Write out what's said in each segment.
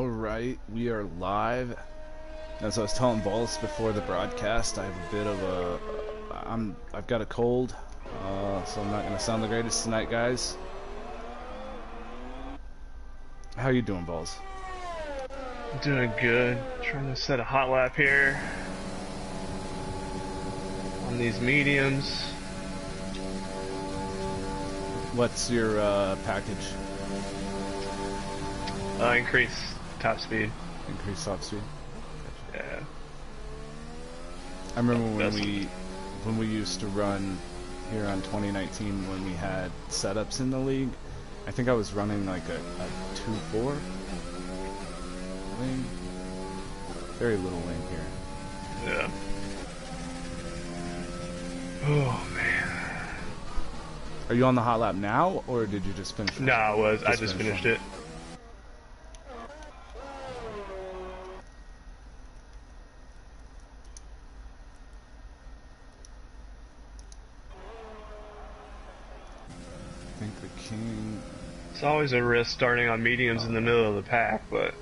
Alright, we are live. As I was telling Vols before the broadcast, I have a bit of a... I've got a cold, so I'm not going to sound the greatest tonight, guys. How you doing, Vols? Doing good. Trying to set a hot lap here on these mediums. What's your package? Increase top speed. Increase top speed? Yeah. I remember when we used to run here on 2019 when we had setups in the league. I think I was running like a 2.4 wing. Very little wing here. Yeah. Oh man. Are you on the hot lap now, or did you just finish it? No, I just finished it. I think the king... It's always a risk starting on mediums in the middle of the pack, but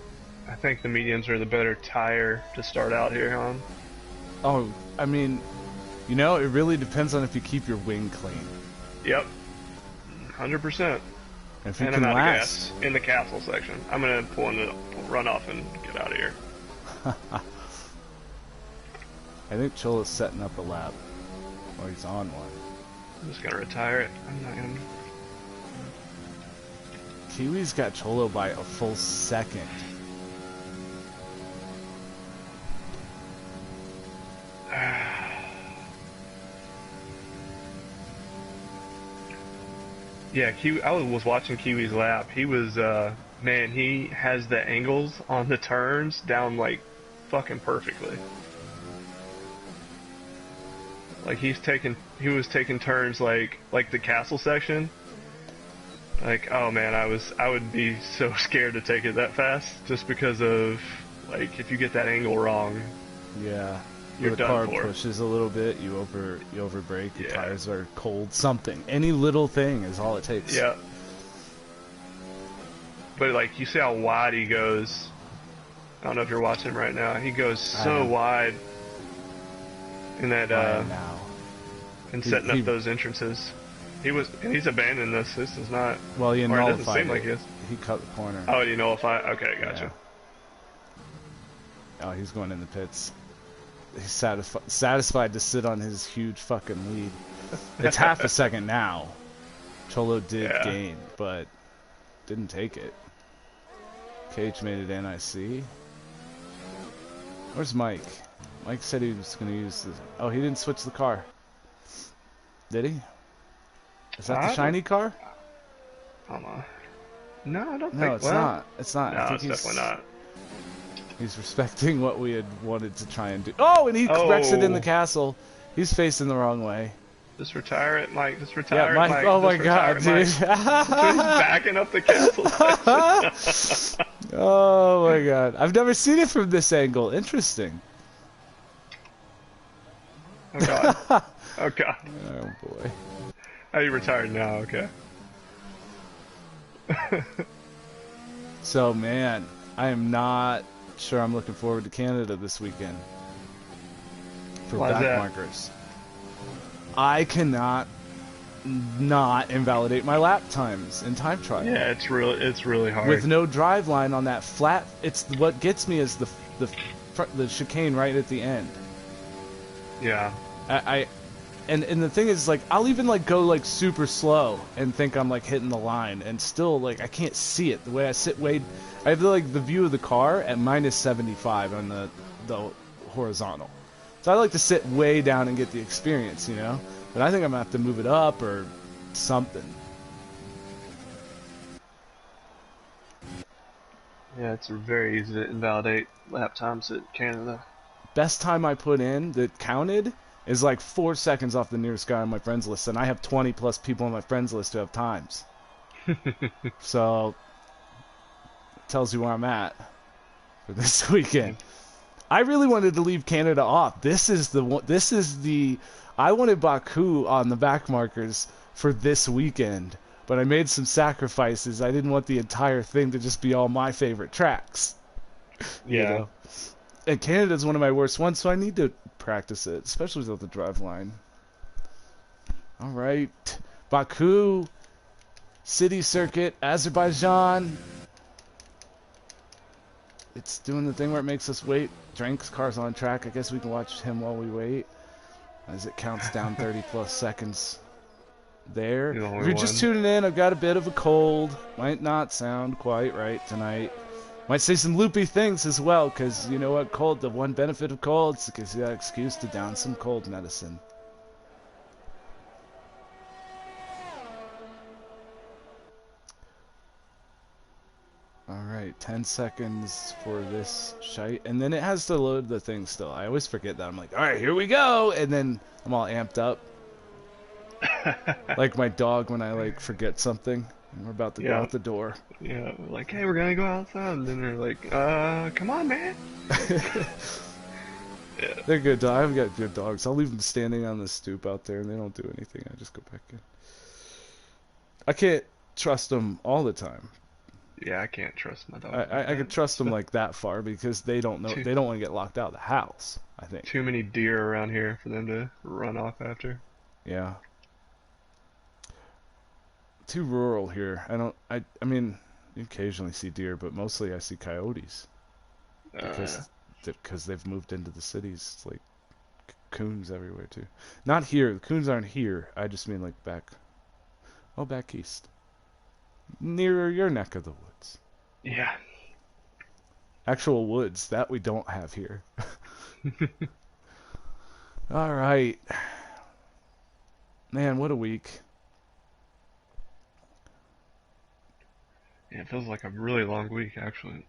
I think the mediums are the better tire to start out here on. Oh, I mean, you know, it really depends on if you keep your wing clean. Yep. 100%. If you and can I'm out last. of gas in the castle section. I'm gonna pull into runoff and get out of here. I think Cholo's setting up a lap. Or he's on one. I'm just gonna retire it. I'm not gonna... Kiwi's got Cholo by a full second. Yeah, Kiwi, I was watching Kiwi's lap. He was, man, he has the angles on the turns down, like, fucking perfectly. Like, he was taking turns, like the castle section. Like, oh man, I would be so scared to take it that fast, just because of, like, if you get that angle wrong. Yeah. You're the done car for. pushes a little bit, you overbrake, your tires are cold, something. Any little thing is all it takes. Yeah. But like, you see how wide he goes. I don't know if you're watching him right now. He goes so wide in that now. and setting up those entrances. He's abandoned this. This is not. Well, he nullified it doesn't seem like it. He cut the corner. Oh, you nullify? Okay, gotcha. Yeah. Oh, he's going in the pits. He's satisfied to sit on his huge fucking lead. It's half a second now. Cholo did gain, but didn't take it. Kgee made it in, I see. Where's Mike? Mike said he was going to use the... Oh, he didn't switch the car. Did he? Is that the shiny car? Hold on. No, I don't think... No, it's not. It's not. No, I think it's definitely not. He's respecting what we had wanted to try and do. Oh, and he wrecks it in the castle. He's facing the wrong way. Just retire it, Mike. Just retire it, Mike. Oh my god, dude. He's backing up the castle. Oh my god. I've never seen it from this angle. Interesting. Oh god. Oh god. Oh boy. Oh, you retired now, okay. So, man, I am not sure I'm looking forward to Canada this weekend. For back markers. I cannot not invalidate my lap times in time trial. Yeah, it's really hard. With no drive line on that flat, it's what gets me is the chicane right at the end. Yeah. And the thing is, like, I'll even like go like super slow and think I'm like hitting the line, and still like I can't see it. The way I sit I have like the view of the car at -75 on the horizontal. So I like to sit way down and get the experience, you know? But I think I'm going to have to move it up or something. Yeah, it's very easy to invalidate lap times at Canada. Best time I put in that counted is like 4 seconds off the nearest guy on my friends list, and I have 20 plus people on my friends list who have times. So, it tells you where I'm at for this weekend. I really wanted to leave Canada off. This is the I wanted Baku on the back markers for this weekend, but I made some sacrifices. I didn't want the entire thing to just be all my favorite tracks. You Yeah. know? And Canada's one of my worst ones, so I need to practice it, especially without the drive line. All right. Baku, City Circuit, Azerbaijan. It's doing the thing where it makes us wait. Drank's car's on track. I guess we can watch him while we wait. As it counts down 30 plus seconds there. You're the If only you're just one. tuning in, I've got a bit of a cold. Might not sound quite right tonight. Might say some loopy things as well, because you know what, cold, the one benefit of cold is it gives you that excuse to down some cold medicine. Alright, 10 seconds for this shite, and then it has to load the thing still. I always forget that. I'm like, alright, here we go, and then I'm all amped up. Like my dog when I like forget something, and we're about to go out the door. Yeah, we're like, hey, we're gonna go outside, and then they're like, come on, man. Yeah. They're good dogs. I've got good dogs. I'll leave them standing on the stoop out there, and they don't do anything. I just go back in. I can't trust them all the time. Yeah, I can't trust my dog. I could trust them like that far because they don't know. They don't want to get locked out of the house. I think. Too many deer around here for them to run off after. Yeah. Too rural here. I mean, you occasionally see deer, but mostly I see coyotes because they've moved into the cities. It's like coons everywhere too. Not here. The coons aren't here. I just mean like back east, near your neck of the woods. Yeah. Actual woods that we don't have here. All right, man. What a week. Yeah, it feels like a really long week, actually.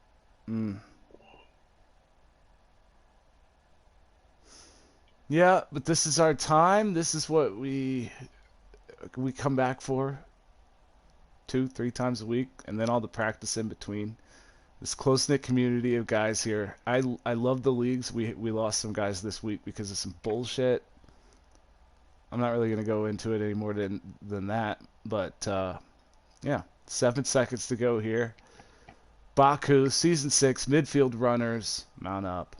Yeah, but this is our time. This is what we come back for 2-3 times a week, and then all the practice in between. This close-knit community of guys here. I love the leagues. We lost some guys this week because of some bullshit. I'm not really going to go into it any more than that, but yeah. 7 seconds to go here. Baku, Season 6, Midfield Runners, mount up.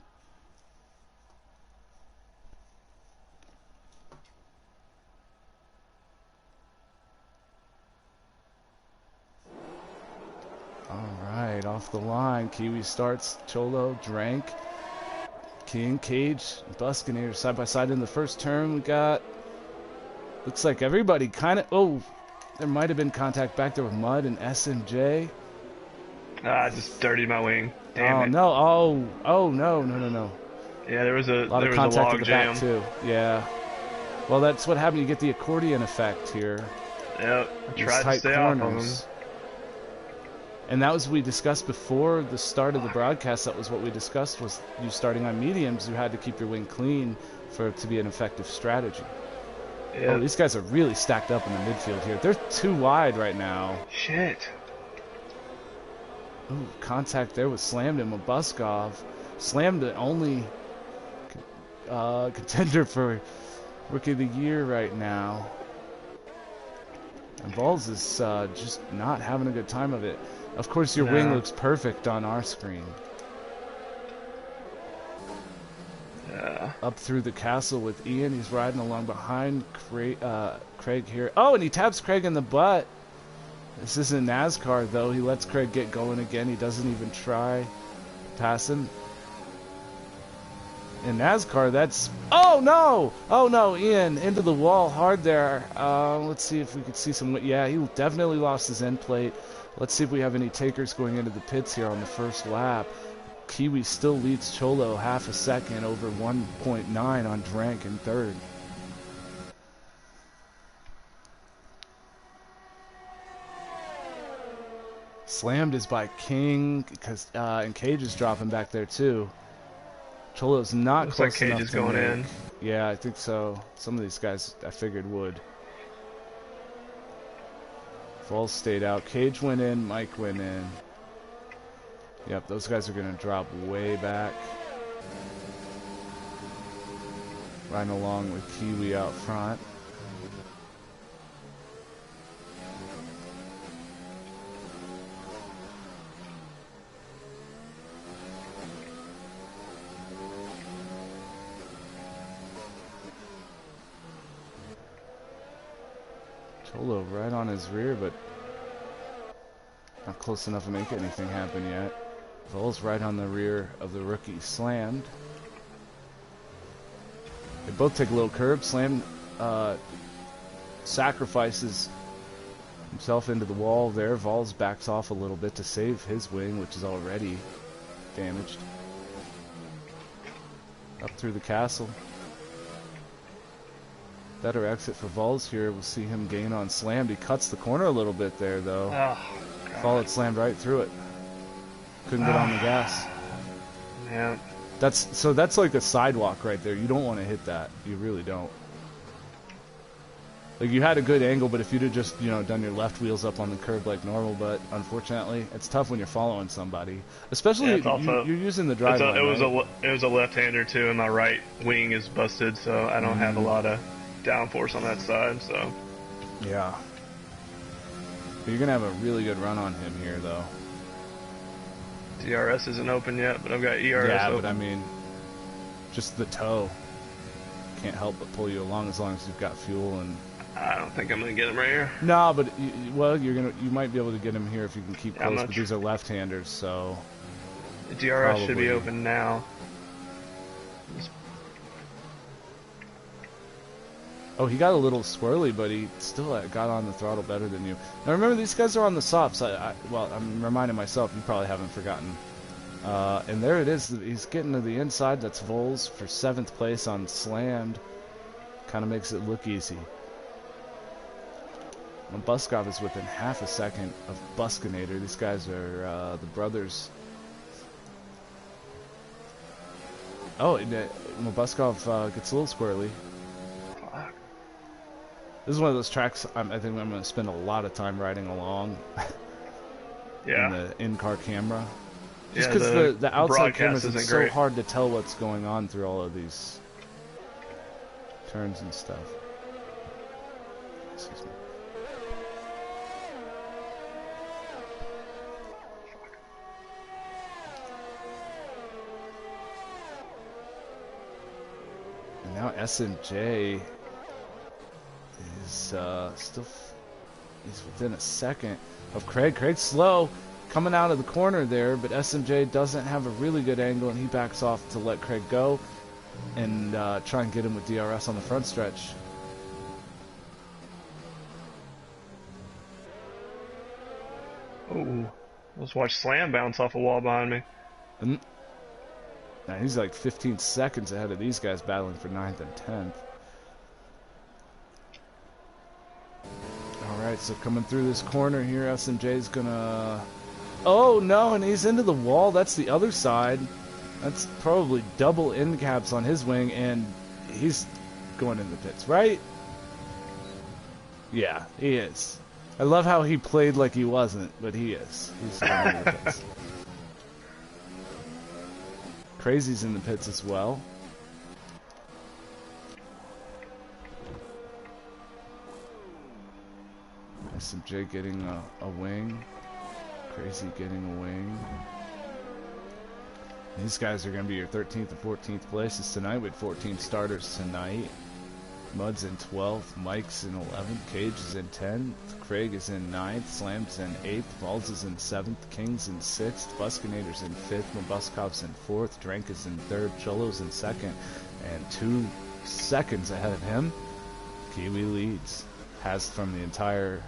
Alright, off the line. Kiwi starts, Cholo, Drank, King, Kgee, and Buskinator side by side in the first turn. We got, looks like everybody kind of, oh, there might have been contact back there with Mud and SMJ. I just dirtied my wing. Damn it. No. Oh, no. Yeah, there was a lot of there was a contact log at the jam. back, too. Yeah. Well, that's what happened. You get the accordion effect here. Yep, I These tried to tight stay off of them. corners. And that was we discussed before the start of the broadcast. That was what we discussed, was you starting on mediums, you had to keep your wing clean for it to be an effective strategy. Yeah. Oh, these guys are really stacked up in the midfield here. They're too wide right now. Shit. Ooh, contact there with Slammed and Mabbuskov. Slammed the only contender for Rookie of the Year right now. And Vols is just not having a good time of it. Of course, your wing looks perfect on our screen. Yeah. Up through the castle with Ian. He's riding along behind Craig here. Oh, and he taps Craig in the butt. This isn't NASCAR, though. He lets Craig get going again. He doesn't even try passing. In NASCAR, that's... Oh, no! Oh, no, Ian, into the wall hard there. Let's see if we could see some... Yeah, he definitely lost his end plate. Let's see if we have any takers going into the pits here on the first lap. Kiwi still leads Cholo half a second over 1.9 on Drank in third. Slammed is by King, because and Kgee is dropping back there too. Cholo's not Looks close like enough Kgee is to going make. in. Yeah, I think so. Some of these guys I figured would. Vols stayed out. Kgee went in. Mike went in. Yep, those guys are going to drop way back. Riding along with Kiwi out front. Cholo right on his rear, but not close enough to make anything happen yet. Vols right on the rear of the rookie Slammed. They both take a little curb. Slammed sacrifices himself into the wall there. Vols backs off a little bit to save his wing, which is already damaged. Up through the castle. Better exit for Vols here. We'll see him gain on Slammed. He cuts the corner a little bit there, though. Oh, Followed Slammed right through it. Couldn't get on the gas. Yeah. That's like a sidewalk right there. You don't want to hit that. You really don't. Like, you had a good angle, but if you'd have just, you know, done your left wheels up on the curb like normal, but unfortunately, it's tough when you're following somebody. Especially if you're using the drive line, it was a left-hander too, and my right wing is busted, so I don't have a lot of downforce on that side, so. Yeah. But you're going to have a really good run on him here, though. DRS isn't open yet, but I've got ERS yeah, open. But I mean, just the tow can't help but pull you along as long as you've got fuel. And I don't think I'm gonna get him right here. No, but well, you might be able to get him here if you can keep close. But these are left-handers, so the DRS should be open now. Oh, he got a little swirly, but he still got on the throttle better than you. Now remember, these guys are on the softs. Well, I'm reminding myself, you probably haven't forgotten. And there it is. He's getting to the inside. That's Vols for 7th place on Slammed. Kind of makes it look easy. Mabbuskov is within half a second of Buskinator. These guys are the brothers. Oh, Mabbuskov gets a little squirrely. This is one of those tracks I think I'm going to spend a lot of time riding along. Yeah. In the in-car camera. Just because the outside cameras, it's so hard to tell what's going on through all of these turns and stuff. Excuse me. And now SMJ is still, he's within a second of Kgee. Kgee's slow coming out of the corner there, but SMJ doesn't have a really good angle, and he backs off to let Kgee go and try and get him with DRS on the front stretch. Oh, let's watch Slam bounce off a wall behind me. Now he's like 15 seconds ahead of these guys battling for 9th and 10th. Alright, so coming through this corner here, SMJ's gonna... Oh no, and he's into the wall. That's the other side. That's probably double end caps on his wing, and he's going in the pits, right? Yeah, he is. I love how he played like he wasn't, but he is. He's going in the pits. Crazy's in the pits as well. SMJ getting a wing. Crazy getting a wing. These guys are going to be your 13th and 14th places tonight. We had 14 starters tonight. Mud's in 12th, Mike's in 11th, Kgee is in 10th, Kgee is in 9th, Slam's in 8th, Vols is in 7th, King's in 6th, Buskinator's in 5th, Mabbuskov's in 4th, Drank is in 3rd, Cholo's in 2nd, and 2 seconds ahead of him, Kiwi leads. Has the entire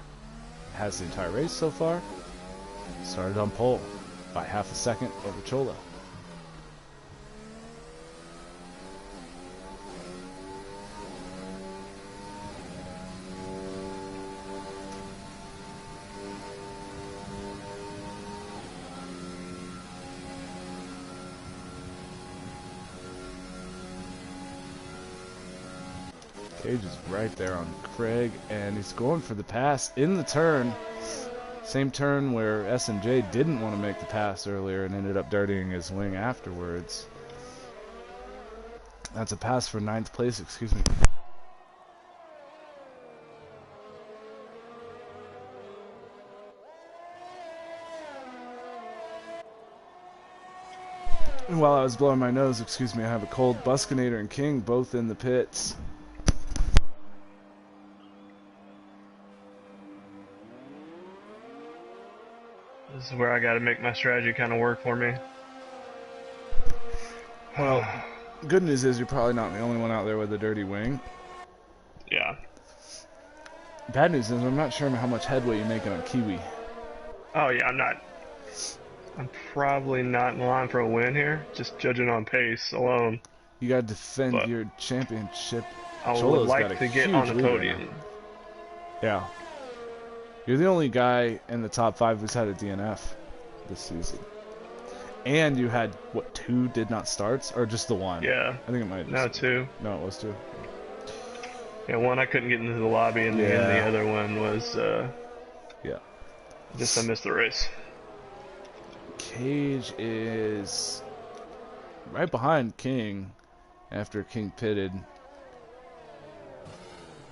race so far. Started on pole by half a second over Cholo. Kgee is right there on Kgee, and he's going for the pass in the turn. Same turn where SMJ didn't want to make the pass earlier and ended up dirtying his wing afterwards. That's a pass for 9th place, excuse me. And while I was blowing my nose, excuse me, I have a cold. Buskinator and King both in the pits. This is where I got to make my strategy kind of work for me. Well, good news is you're probably not the only one out there with a dirty wing. Yeah. Bad news is I'm not sure how much headway you're making on Kiwi. Oh yeah, I'm probably not in line for a win here, just judging on pace alone. You gotta defend your championship. I Cholo's would like to get on the podium. Right, yeah. You're the only guy in the top 5 who's had a DNF this season. And you had, what, 2 did not starts? Or just the 1? Yeah. I think it might have No, 2. No, it was 2. Yeah, 1 I couldn't get into the lobby, and the other one was, just I missed the race. Kgee is right behind King after King pitted.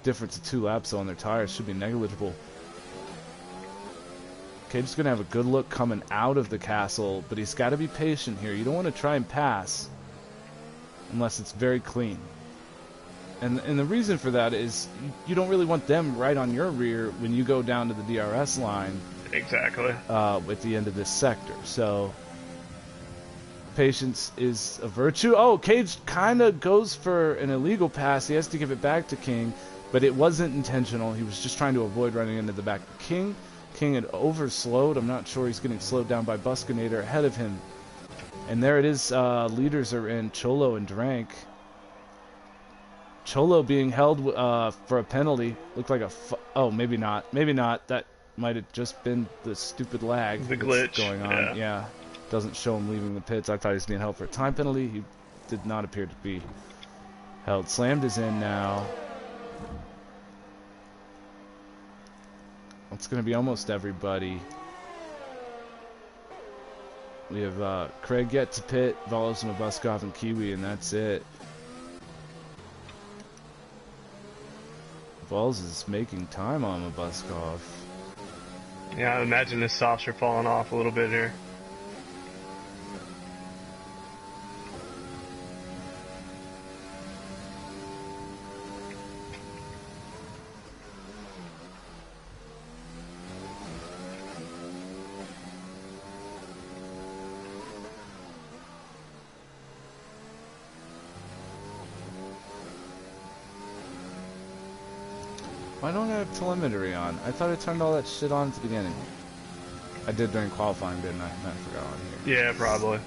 Difference of 2 laps on their tires should be negligible. Kgee's going to have a good look coming out of the castle, but he's got to be patient here. You don't want to try and pass unless it's very clean. And the reason for that is you don't really want them right on your rear when you go down to the DRS line. Exactly. At the end of this sector. So patience is a virtue. Oh, Kgee kind of goes for an illegal pass. He has to give it back to King, but it wasn't intentional. He was just trying to avoid running into the back of King. King had overslowed. I'm not sure he's getting slowed down by Buskinator ahead of him. And there it is. Leaders are in Cholo and Drank. Cholo being held for a penalty. Looked like oh, maybe not. Maybe not. That might have just been the stupid lag. The glitch going on. Yeah. Doesn't show him leaving the pits. I thought he was being held for a time penalty. He did not appear to be held. Slammed is in now. It's going to be almost everybody. We have Kgee yet to pit, Vols, Mabbuskov, and Kiwi, and that's it. Vols is making time on Mabbuskov. Yeah, I imagine his softs are falling off a little bit here. Why don't I have telemetry on? I thought I turned all that shit on at the beginning. I did during qualifying, didn't I? I forgot on here. Yeah, probably.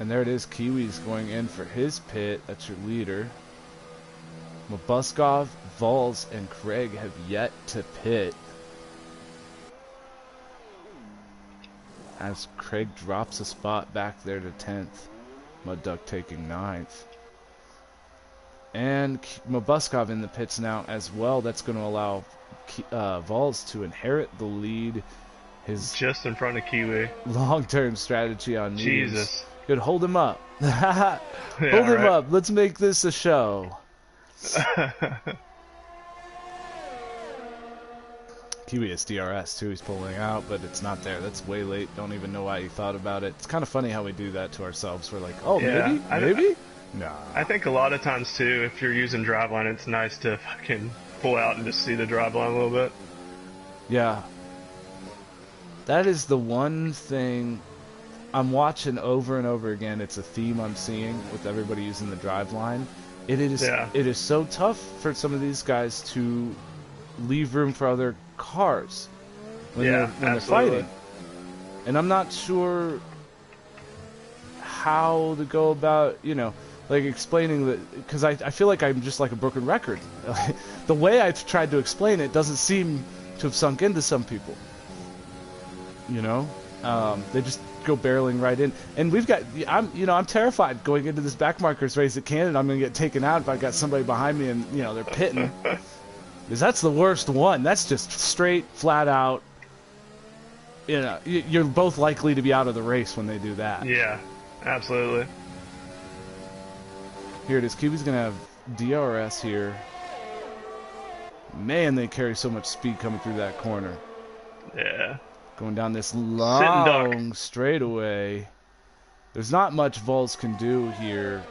And there it is. Kiwi's going in for his pit. That's your leader. Mabbuskov, Vols, and Kgee have yet to pit. As Kgee drops a spot back there to 10th. Mudduck taking 9th. And Mabbuskov in the pits now as well. That's going to allow Vols to inherit the lead. His just in front of Kiwi. Long-term strategy on news. Jesus. Good, hold him up. Yeah, hold him up. Let's make this a show. Kiwi is DRS too. He's pulling out, but it's not there. That's way late. Don't even know why he thought about it. It's kind of funny how we do that to ourselves. We're like, oh, yeah, maybe? Nah. I think a lot of times too, if you're using driveline, it's nice to fucking pull out and just see the driveline a little bit. Yeah. That is the one thing I'm watching over and over again. It's a theme I'm seeing with everybody using the driveline. It is so tough for some of these guys to leave room for other cars when they're fighting. And I'm not sure how to go about, like explaining that, because I feel like I'm just like a broken record. The way I've tried to explain it doesn't seem to have sunk into some people. They just go barreling right in, and I'm terrified going into this backmarkers race at Canada. I'm gonna get taken out if I got somebody behind me and they're pitting, because that's the worst one. That's just straight, flat out. You're both likely to be out of the race when they do that. Yeah, absolutely. Here it is. Kiwi's gonna have DRS here. Man, they carry so much speed coming through that corner. Yeah. Going down this long straightaway. There's not much Vols can do here.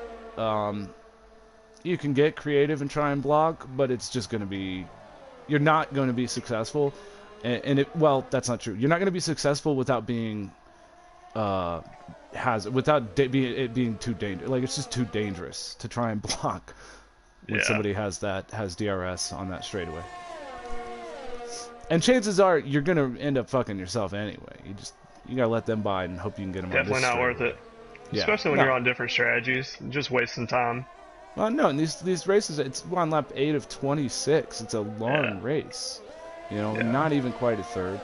you can get creative and try and block, but it's just going to be, you're not going to be successful. Well, that's not true. You're not going to be successful without being, it being too dangerous. Like, it's just too dangerous to try and block when somebody has DRS on that straightaway. And chances are you're gonna end up fucking yourself anyway. You gotta let them by and hope you can get them. Definitely not worth it. Yeah. Especially when you're on different strategies, just wasting time. Well, no, in these races, it's on lap 8 of 26. It's a long race, not even quite a third.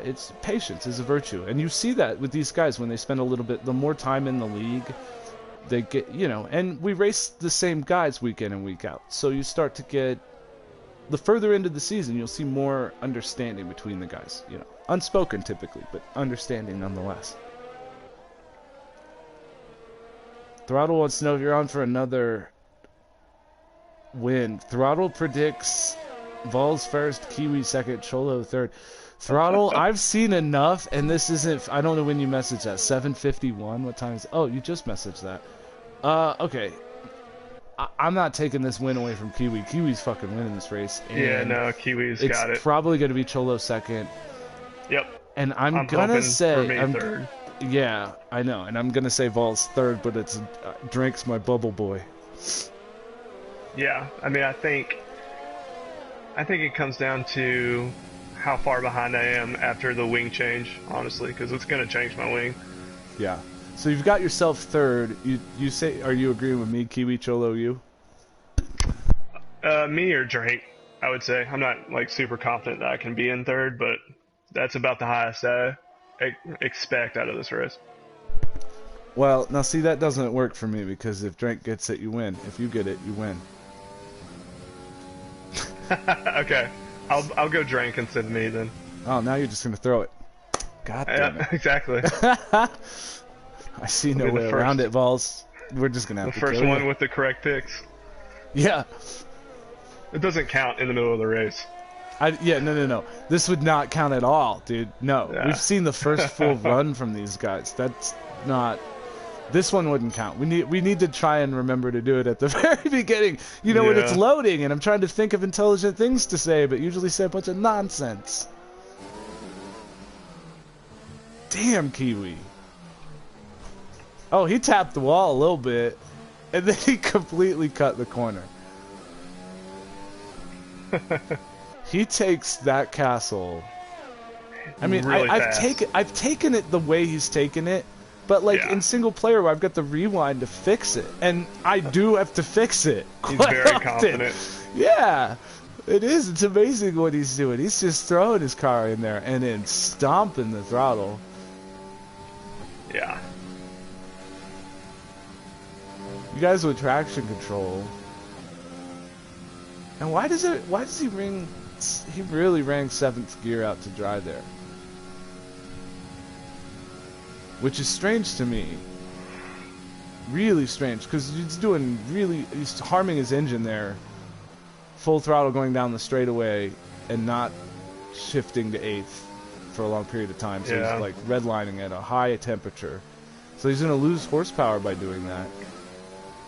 It's patience is a virtue, and you see that with these guys when they spend a little bit, the more time in the league, they get, and we race the same guys week in and week out, so you start to get, the further into the season, you'll see more understanding between the guys, unspoken typically, but understanding nonetheless. Throttle wants to know if you're on for another win. Throttle predicts Vols first, Kiwi second, Cholo third. Throttle, I've seen enough, and this isn't, I don't know when you messaged that, 7:51, what time is, oh, you just messaged that. Okay, I'm not taking this win away from Kiwi. Kiwi's fucking winning this race. Yeah, no, Kiwi's got it. It's probably going to be Cholo second. Yep. And I'm gonna say, third. Yeah, I know, and I'm gonna say Vols third, but it's Drake's my bubble boy. Yeah, I mean, I think it comes down to how far behind I am after the wing change, honestly, because it's gonna change my wing. Yeah. So you've got yourself third. You say, are you agreeing with me, Kiwi, Cholo, you? Me or Drake, I would say. I'm not like super confident that I can be in third, but that's about the highest I expect out of this race. Well, now see, that doesn't work for me, because if Drake gets it, you win. If you get it, you win. Okay, I'll go Drake instead of me then. Oh, now you're just gonna throw it. God damn it. Exactly. I see no way around it, Vols. We're just gonna have to the first kill one you. with the correct picks. Yeah. It doesn't count in the middle of the race. No. This would not count at all, dude. No. Yeah. We've seen the first full run from these guys. That's not... This one wouldn't count. We need to try and remember to do it at the very beginning. When it's loading, and I'm trying to think of intelligent things to say, but usually say a bunch of nonsense. Damn, Kiwi. Oh, he tapped the wall a little bit, and then he completely cut the corner. He takes that castle. I mean, really I've taken it the way he's taken it, but in single player where I've got the rewind to fix it, and I do have to fix it. He's very confident. Yeah, it is. It's amazing what he's doing. He's just throwing his car in there and then stomping the throttle. Yeah. You guys with traction control. And why does he ring? He really rang 7th gear out to dry there, which is strange to me. Really strange, because he's harming his engine there. Full throttle going down the straightaway and not shifting to 8th for a long period of time. So he's like redlining at a high temperature. So he's going to lose horsepower by doing that.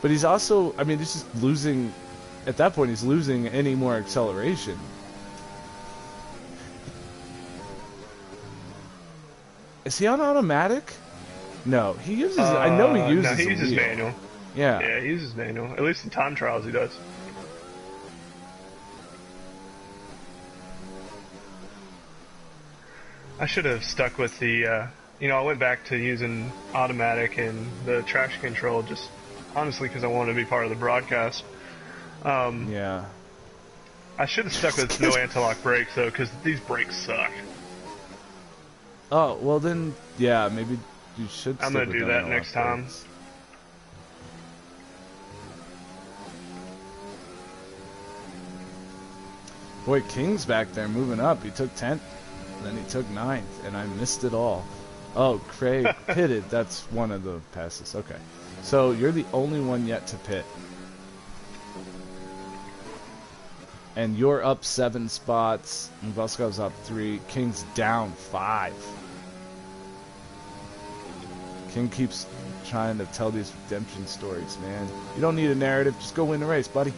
But he's also, I mean, he's just losing. At that point, he's losing any more acceleration. Is he on automatic? No, he uses. I know he uses. No, he uses manual. Yeah. Yeah, he uses manual. At least in time trials, he does. I should have stuck with the. I went back to using automatic and the traction control just honestly because I wanted to be part of the broadcast. Yeah. I should have stuck with no anti-lock brakes though, because these brakes suck. Oh well, then yeah, maybe you should. I'm gonna do that next time. Boy, King's back there moving up. He took 10th, then he took 9th, and I missed it all. Oh, Craig pitted. That's one of the passes. Okay, so you're the only one yet to pit. And you're up 7 spots. Mabbuskov up 3. King's down 5. King keeps trying to tell these redemption stories, man. You don't need a narrative. Just go win the race, buddy.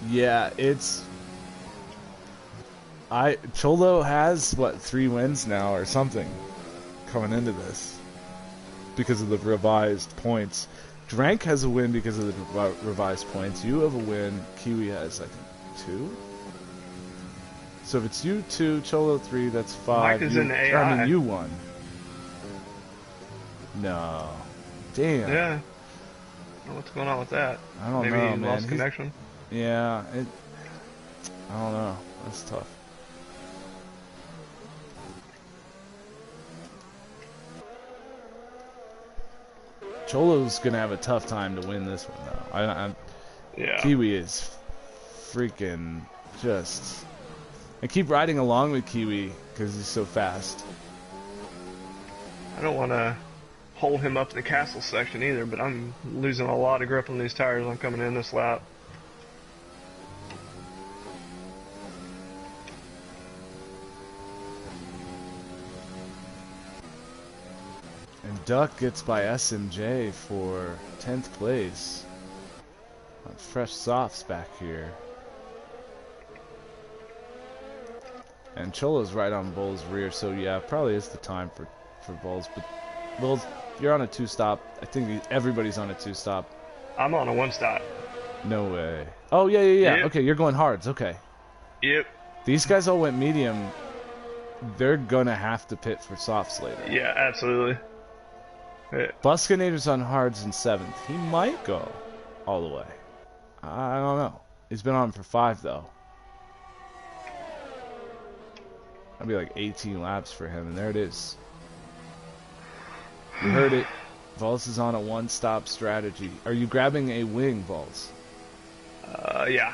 Yeah, it's... Cholo has, what, 3 wins now or something coming into this because of the revised points. Drank has a win because of the revised points. You have a win. Kiwi has, I think, 2. So if it's you 2, Cholo 3, that's 5. Mike is in AI. I mean, you won. No. Damn. Yeah. I don't know what's going on with that. I don't know, man. Maybe man. lost connection? Yeah. I don't know. That's tough. Cholo's gonna have a tough time to win this one, though. Yeah. Kiwi is freaking just... I keep riding along with Kiwi because he's so fast. I don't want to hold him up in the castle section either, but I'm losing a lot of grip on these tires. I'm coming in this lap. And Duck gets by SMJ for 10th place. Fresh softs back here. And Cholo's right on Vols' rear, so yeah, probably is the time for Vols. But Vols, you're on a 2-stop. I think everybody's on a 2-stop. I'm on a 1-stop. No way. Oh, yeah. Yep. Okay, you're going hards. Okay. Yep. These guys all went medium. They're going to have to pit for softs later. Yeah, absolutely. Yeah. Buskinator's on hards in 7th. He might go all the way. I don't know. He's been on for 5, though. That'd be like 18 laps for him, and there it is. You heard it. Vols is on a 1-stop strategy. Are you grabbing a wing, Vols? Yeah.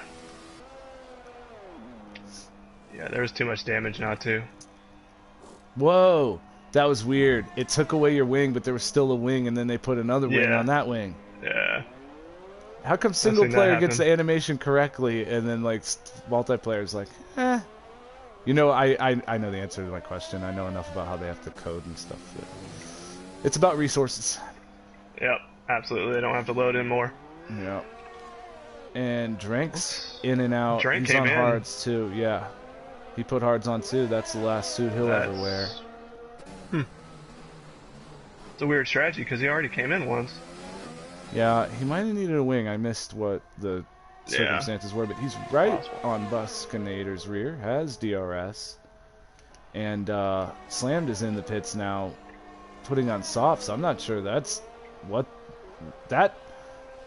Yeah, there's too much damage now, too. Whoa! That was weird. It took away your wing, but there was still a wing, and then they put another wing on that wing. Yeah. How come single player gets the animation correctly, and then like multiplayer's like, eh? You know, I know the answer to my question. I know enough about how they have to code and stuff. It's about resources. Yep, absolutely. They don't have to load in more. Yep. And Drank's in and out. Drank He's came on in. hards too. Yeah, he put hards on too. That's the last suit he'll ever wear. It's a weird strategy because he already came in once. Yeah, he might have needed a wing. I missed what the circumstances were, but he's right on Buskinator's rear, has DRS. And Slammed is in the pits now, putting on softs. I'm not sure that's what... That...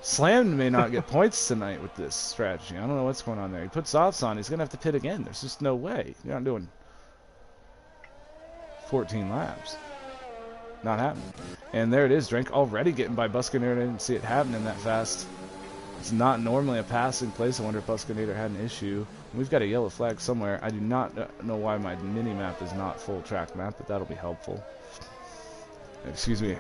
Slammed may not get points tonight with this strategy. I don't know what's going on there. He put softs on, he's going to have to pit again. There's just no way. You're not doing 14 laps. Not happening. And there it is, Drink already getting by Buskinator. I didn't see it happening that fast. It's not normally a passing place. I wonder if Buskinator had an issue. We've got a yellow flag somewhere. I do not know why my mini-map is not full track map, but that'll be helpful. Excuse me.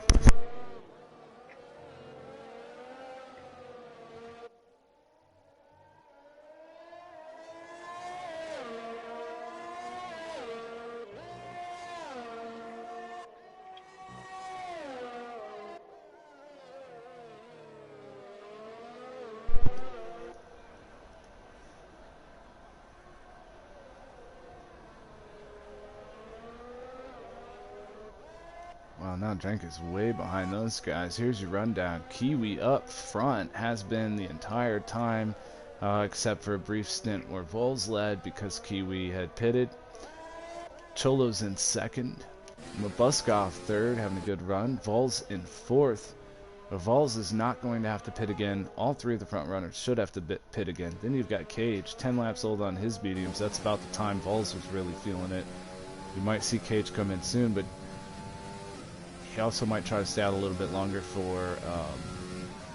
Well, now Drank is way behind those guys. Here's your rundown. Kiwi up front has been the entire time, except for a brief stint where Vols led because Kiwi had pitted. Cholo's in 2nd. Mabbuskov 3rd, having a good run. Vols in 4th. But Vols is not going to have to pit again. All 3 of the front runners should have to pit again. Then you've got Kgee, 10 laps old on his mediums. That's about the time Vols was really feeling it. You might see Kgee come in soon, but he also might try to stay out a little bit longer for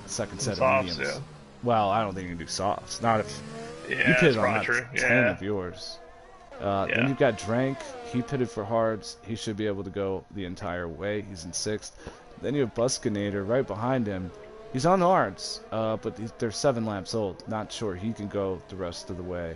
second set of mediums. Yeah. Well, I don't think you can do softs. Not if you pitted on that 10 of yours. Then you've got Drank. He pitted for hards. He should be able to go the entire way. He's in 6th. Then you have Buskinator right behind him. He's on hards, but they're 7 laps old. Not sure he can go the rest of the way.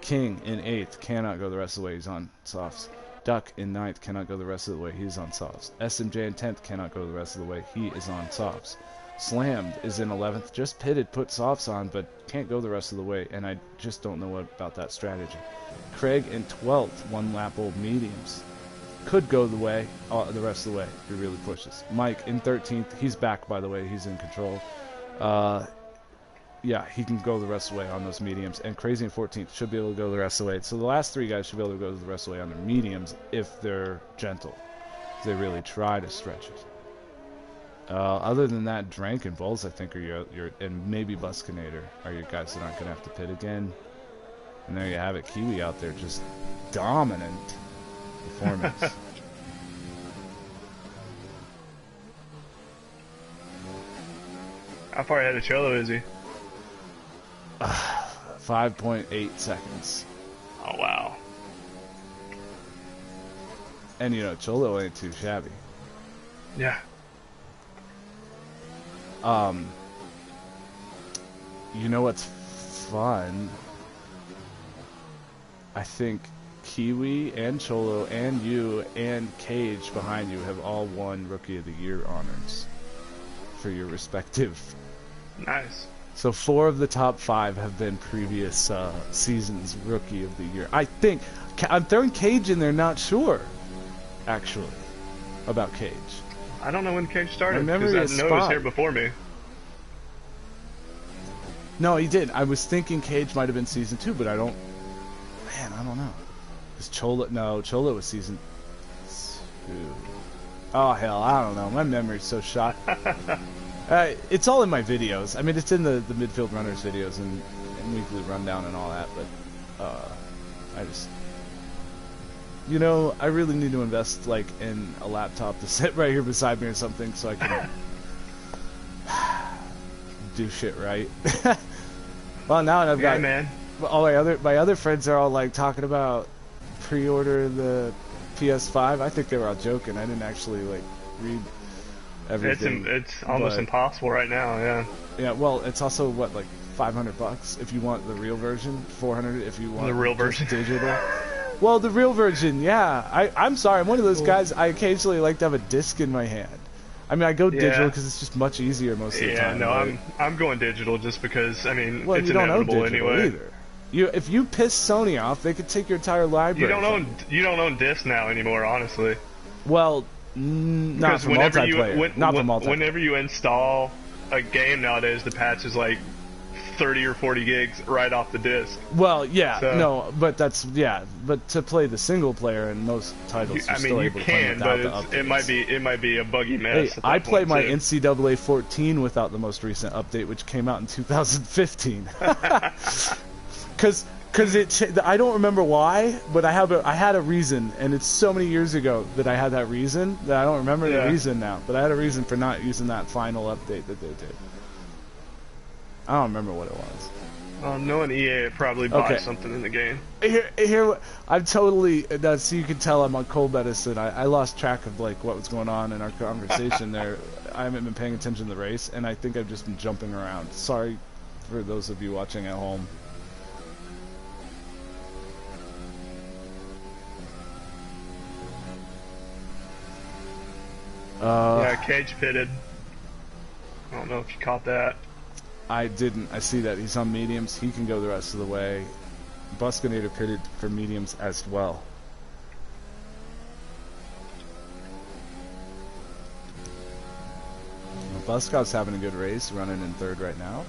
King in 8th cannot go the rest of the way. He's on softs. Duck in 9th cannot go the rest of the way. He's on softs. SMJ in 10th cannot go the rest of the way. He is on softs. Slammed is in 11th. Just pitted, put softs on, but can't go the rest of the way. And I just don't know what about that strategy. Kgee in 12th, 1 lap old mediums. Could go the way, the rest of the way if he really pushes. Mike in 13th. He's back, by the way. He's in control. Yeah, he can go the rest of the way on those mediums. And Crazy in 14th should be able to go the rest of the way. So the last 3 guys should be able to go the rest of the way on their mediums if they're gentle. If they really try to stretch it. Other than that, Drank and Vols, I think, are your and maybe Buskinator are your guys that aren't going to have to pit again. And there you have it. Kiwi out there just dominant performance. How far ahead of Cholo is he? 5.8 seconds. Oh, wow. And, you know, Cholo ain't too shabby. Yeah. You know what's fun? I think Kiwi and Cholo and you and Kgee behind you have all won Rookie of the Year honors for your respective. Nice. So 4 of the top 5 have been previous seasons Rookie of the Year. I think I'm throwing Kgee in there. Not sure, actually, about Kgee. I don't know when Kgee started. Remember because I know he was here before me. No, he did. I was thinking Kgee might have been season 2, but I don't. Man, I don't know. Because Cholo was season 2. Oh hell, I don't know. My memory's so shot. It's all in my videos. I mean, it's in the Midfield Runners videos and weekly rundown and all that. But I just, you know, I really need to invest like in a laptop to sit right here beside me or something so I can do shit right. Well, now I've got. Man. All my other friends are all like talking about pre-order the PS5. I think they were all joking. I didn't actually like read everything. It's almost impossible right now. Yeah. Yeah. Well, it's also what, like $500 if you want the real version, $400 if you want the real version digital. Well, the real version, yeah. I'm sorry. I'm one of those guys. I occasionally like to have a disc in my hand. I mean, I go digital because it's just much easier most of the time. Yeah, no, I'm going digital just because, I mean, well, it's you don't inevitable own digital anyway. Either. If you piss Sony off, they could take your entire library. You don't own discs now anymore, honestly. Well, not for multiplayer. Whenever you install a game nowadays, the patch is like 30 or 40 gigs right off the disc. Well, yeah, so, no, but but to play the single player in most titles, you're still able to play without the updates. It might be a buggy mess. Hey, I played my NCAA 14 without the most recent update, which came out in 2015. Because I don't remember why, but I had a reason, and it's so many years ago that I had that reason that I don't remember the reason now. But I had a reason for not using that final update that they did. I don't remember what it was. Well, knowing EA probably bought something in the game. Here, I'm totally. So you can tell I'm on cold medicine. I lost track of like what was going on in our conversation there. I haven't been paying attention to the race, and I think I've just been jumping around. Sorry for those of you watching at home. Yeah, Kgee pitted. I don't know if you caught that. I didn't. I see that. He's on mediums. He can go the rest of the way. Buskinator pitted for mediums as well. Buskov's having a good race, running in 3rd right now.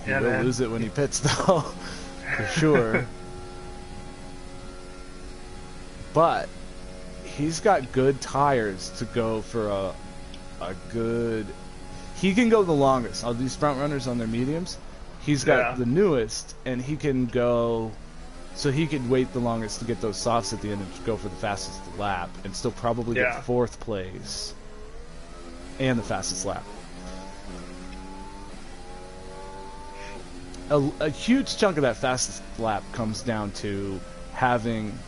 He will lose it when he pits, though, for sure. But he's got good tires to go for a good. He can go the longest. All these front runners on their mediums, he's got the newest, and he can go. So he could wait the longest to get those softs at the end and go for the fastest lap, and still probably get 4th place and the fastest lap. A huge chunk of that fastest lap comes down to having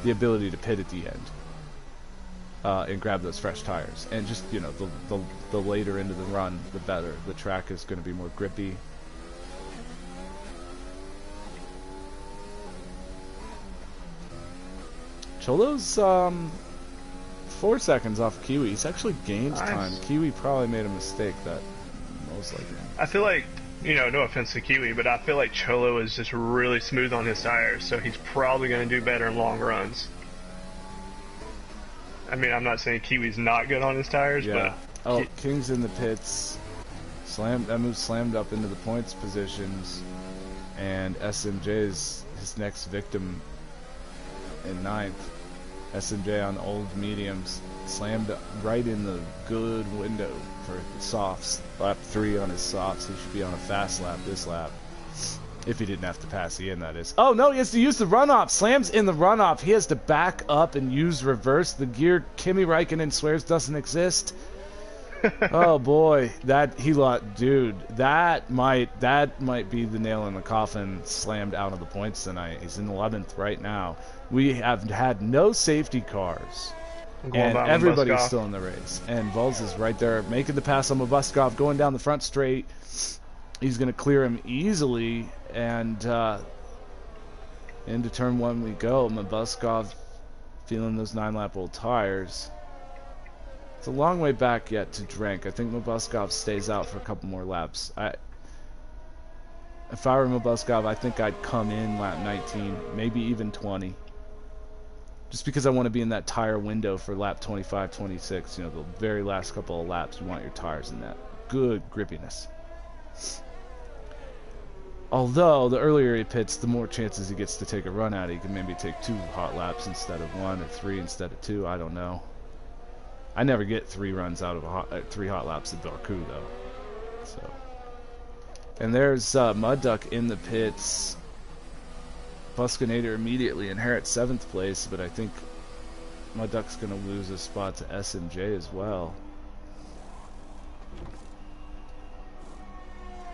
the ability to pit at the end. and grab those fresh tires. And just, you know, the later into the run, the better. The track is going to be more grippy. Cholo's 4 seconds off Kiwi. He's actually gained time. Kiwi probably made a mistake that most likely. I feel like, you know, no offense to Kiwi, but I feel like Cholo is just really smooth on his tires, so he's probably going to do better in long runs. I mean, I'm not saying Kiwi's not good on his tires, yeah. but... Oh, King's in the pits. That move slammed up into the points positions. And SMJ is his next victim in 9th. SMJ on old mediums. Slammed right in the good window for softs. Lap 3 on his softs. He should be on a fast lap this lap. If he didn't have to pass Ian, that is. Oh, no, he has to use the runoff. Slams in the runoff. He has to back up and use reverse. The gear Kimi Räikkönen swears doesn't exist. Oh, boy. Dude, that might be the nail in the coffin. Slammed out of the points tonight. He's in 11th right now. We have had no safety cars. And everybody's still in the race. And Vols is right there making the pass on Mabbuskov, going down the front straight. He's going to clear him easily, and into turn 1 we go. Mabbuskov feeling those 9-lap old tires. It's a long way back yet to Drank. I think Mabbuskov stays out for a couple more laps. If I were Mabbuskov, I think I'd come in lap 19, maybe even 20. Just because I want to be in that tire window for lap 25, 26. You know, the very last couple of laps, you want your tires in that good grippiness. Although, the earlier he pits, the more chances he gets to take a run at it. He can maybe take 2 hot laps instead of 1, or 3 instead of 2. I don't know. I never get 3 runs out of 3 hot laps at Baku, though. So, and there's Mud Duck in the pits. Buskinator immediately inherits 7th place, but I think Mud Duck's going to lose a spot to SMJ as well.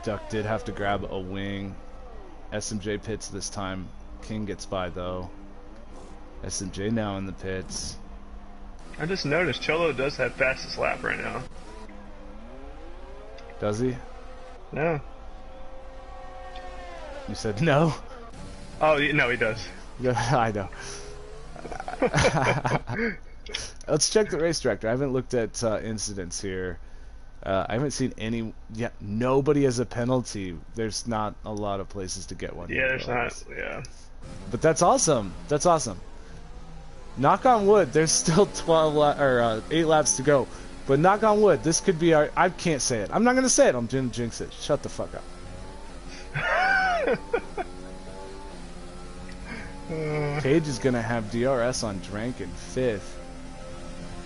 Duck did have to grab a wing. SMJ pits this time. King gets by though. SMJ now in the pits. I just noticed Cholo does have fastest lap right now. Does he? No. You said no? Oh, no, he does. I know. Let's check the race director. I haven't looked at incidents here. I haven't seen any yet. Nobody has a penalty. There's not a lot of places to get one. Yeah, there's not. Yeah. But that's awesome. That's awesome. Knock on wood. There's still 8 laps to go. But knock on wood. This could be our. I can't say it. I'm not gonna say it. I'm gonna jinx it. Shut the fuck up. Kgee is gonna have DRS on Drank in 5th.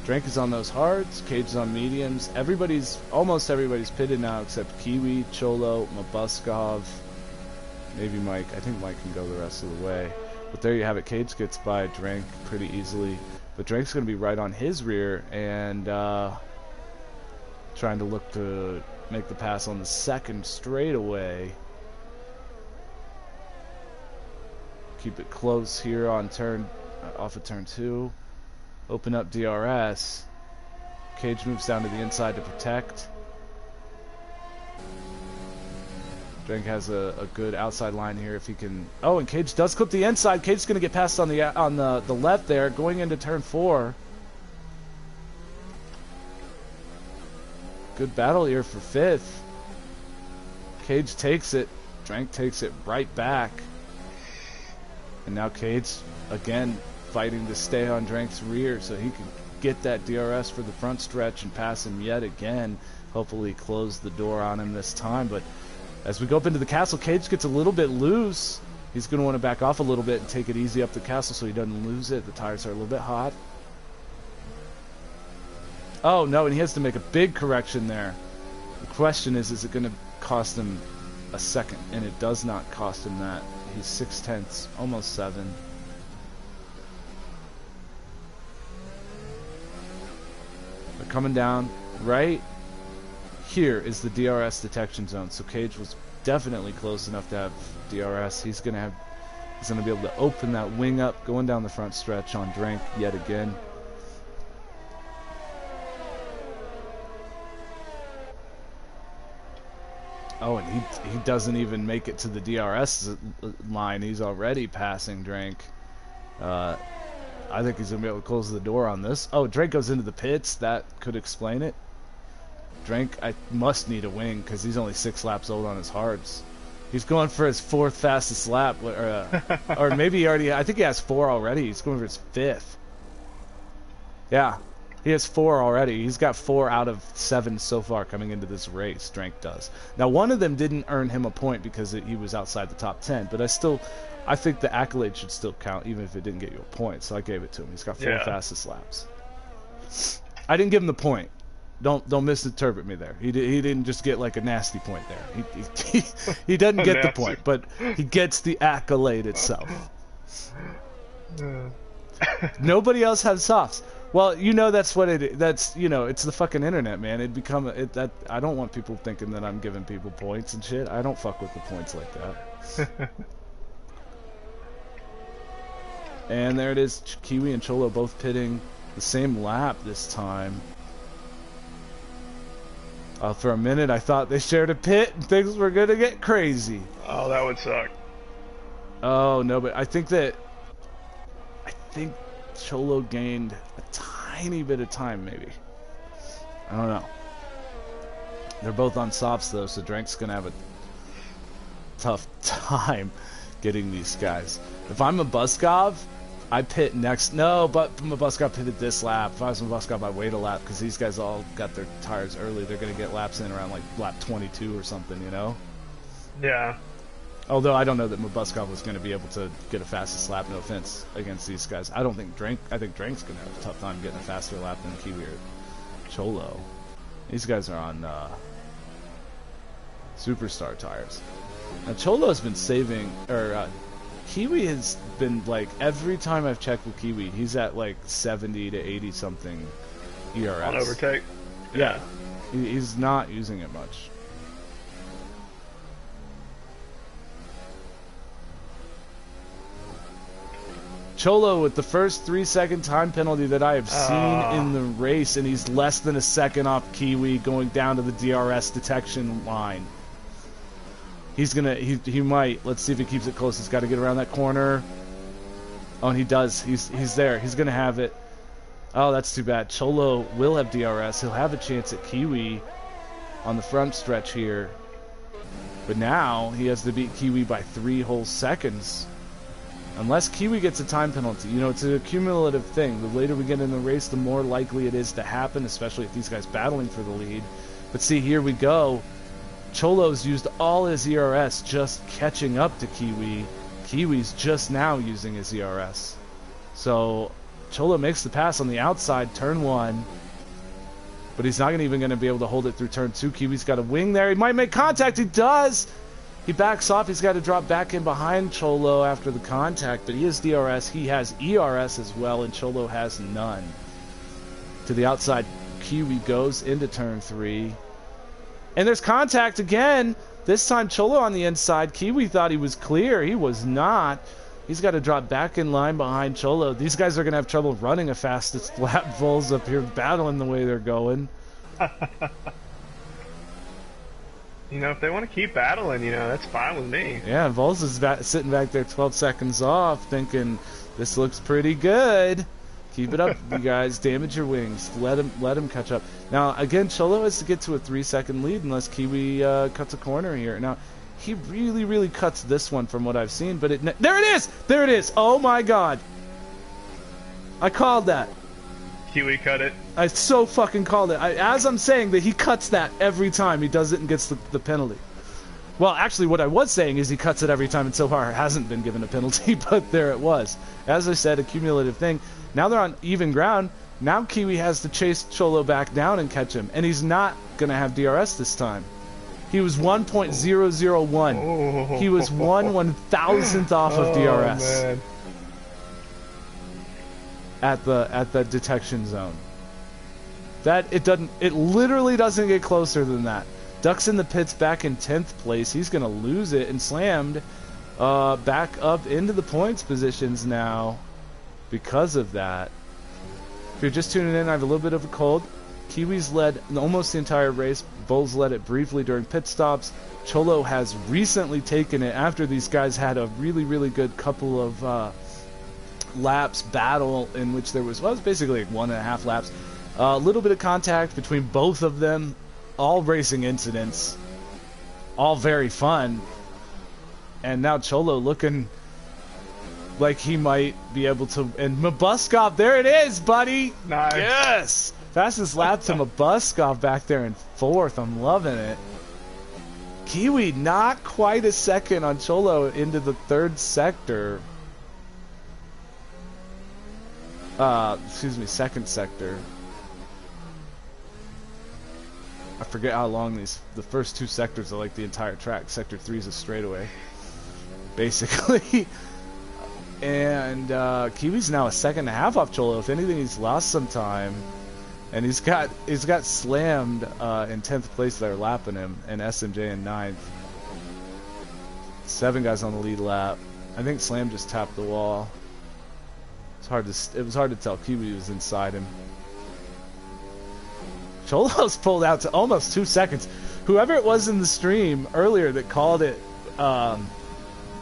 Drank is on those hards, Kgee is on mediums. Almost everybody's pitted now except Kiwi, Cholo, Mabbuskov, maybe Mike. I think Mike can go the rest of the way. But there you have it. Kgee gets by Drank pretty easily. But Drank's going to be right on his rear and trying to look to make the pass on the 2nd straightaway. Keep it close here on off of turn 2. Open up DRS. Kgee moves down to the inside to protect. Drank has a good outside line here if he can. Oh, and Kgee does clip the inside. Kgee's going to get passed on the left there, going into turn 4. Good battle here for 5th. Kgee takes it. Drank takes it right back. And now Kgee again fighting to stay on Drank's rear so he can get that DRS for the front stretch and pass him yet again. Hopefully close the door on him this time. But as we go up into the castle, Kgee gets a little bit loose. He's going to want to back off a little bit and take it easy up the castle so he doesn't lose it. The tires are a little bit hot. Oh no, and he has to make a big correction there. The question is it going to cost him a second? And it does not cost him that. He's 6/10, almost 7. They're coming down. Right here is the DRS detection zone. So Kgee was definitely close enough to have DRS. He's gonna be able to open that wing up, going down the front stretch on Drank yet again. Oh, and he doesn't even make it to the DRS line. He's already passing Drank. I think he's going to be able to close the door on this. Oh, Drank goes into the pits. That could explain it. Drank, I must need a wing because he's only 6 laps old on his hards. He's going for his 4th fastest lap. Or maybe he already... I think he has 4 already. He's going for his 5th. Yeah. He has 4 already. He's got 4 out of 7 so far coming into this race. Drank does. Now, one of them didn't earn him a point because he was outside the top 10. But I think the accolade should still count, even if it didn't get you a point. So I gave it to him. He's got 4 fastest laps. I didn't give him the point. Don't misinterpret me there. He didn't just get like a nasty point there. He doesn't get the point, but he gets the accolade itself. Nobody else has softs. Well, you know that's what it. That's it's the fucking internet, man. That I don't want people thinking that I'm giving people points and shit. I don't fuck with the points like that. And there it is. Kiwi and Cholo both pitting the same lap this time. For a minute, I thought they shared a pit and things were gonna get crazy. Oh, that would suck. Oh no, but I think Cholo gained a tiny bit of time, maybe. I don't know. They're both on softs though, so Drank's gonna have a tough time getting these guys. If I'm Mabbuskov, I pit next. No, but Mabbuskov pitted this lap. If I was Mabbuskov, I'd wait a lap because these guys all got their tires early. They're going to get laps in around like lap 22 or something, you know? Yeah. Although I don't know that Mabbuskov was going to be able to get a fastest lap, no offense, against these guys. I think Drank's going to have a tough time getting a faster lap than Kiwi or Cholo. These guys are on Superstar tires. Now Cholo's been saving, Kiwi has been, like, every time I've checked with Kiwi, he's at, like, 70 to 80 something ERS. On overtake? Yeah. He's not using it much. Cholo with the first 3-second time penalty that I have seen in the race, and he's less than a second off Kiwi going down to the DRS detection line. He's gonna, he might. Let's see if he keeps it close. He's got to get around that corner. Oh, and he does. He's there. He's gonna have it. Oh, that's too bad. Cholo will have DRS. He'll have a chance at Kiwi on the front stretch here. But now he has to beat Kiwi by 3 whole seconds. Unless Kiwi gets a time penalty. You know, it's a cumulative thing. The later we get in the race, the more likely it is to happen, especially if these guys battling for the lead. But see, here we go. Cholo's used all his ERS just catching up to Kiwi. Kiwi's just now using his ERS. So Cholo makes the pass on the outside, turn 1. But he's not even going to be able to hold it through turn 2. Kiwi's got a wing there. He might make contact. He does! He backs off. He's got to drop back in behind Cholo after the contact. But he has DRS. He has ERS as well, and Cholo has none. To the outside, Kiwi goes into turn 3. And there's contact again. This time Cholo on the inside. Kiwi thought he was clear. He was not. He's got to drop back in line behind Cholo. These guys are going to have trouble running a fastest lap. Vols up here battling the way they're going. You know, if they want to keep battling, you know, that's fine with me. Yeah, Vols is sitting back there 12 seconds off thinking, this looks pretty good. Keep it up, you guys. Damage your wings. Let him catch up. Now, again, Cholo has to get to a 3-second lead unless Kiwi cuts a corner here. Now, he really, really cuts this one from what I've seen, but there it is! There it is! Oh my god! I called that. Kiwi cut it. I so fucking called it. As I'm saying that he cuts that every time he does it and gets the penalty. Well, actually, what I was saying is he cuts it every time and so far hasn't been given a penalty, but there it was. As I said, a cumulative thing. Now they're on even ground. Now Kiwi has to chase Cholo back down and catch him, and he's not going to have DRS this time. He was 1.001. Oh. He was 1/1000th off of DRS. Man. At the detection zone. It literally doesn't get closer than that. Ducks in the pits back in 10th place. He's going to lose it, and Slammed back up into the points positions now because of that. If you're just tuning in, I have a little bit of a cold. Kiwis led almost the entire race. Vols led it briefly during pit stops. Cholo has recently taken it after these guys had a really, really good couple of laps battle in which there was, well, it was basically like 1.5 laps. A little bit of contact between both of them. All racing incidents. All very fun. And now Cholo looking like he might be able to... And Mabbuskov, there it is, buddy! Nice. Yes! Fastest lap to Mabbuskov back there in 4th. I'm loving it. Kiwi not quite a second on Cholo into the 3rd sector. Excuse me, 2nd sector. I forget how long the first 2 sectors are like the entire track. Sector 3 is a straightaway, basically. And Kiwi's now a 2.5 off Cholo. If anything, he's lost some time. And he's got slammed in 10th place there, lapping him, and SMJ in 9th. 7 guys on the lead lap. I think Slam just tapped the wall. It was hard to tell. Kiwi was inside him. Cholo's pulled out to almost 2 seconds. Whoever it was in the stream earlier that called it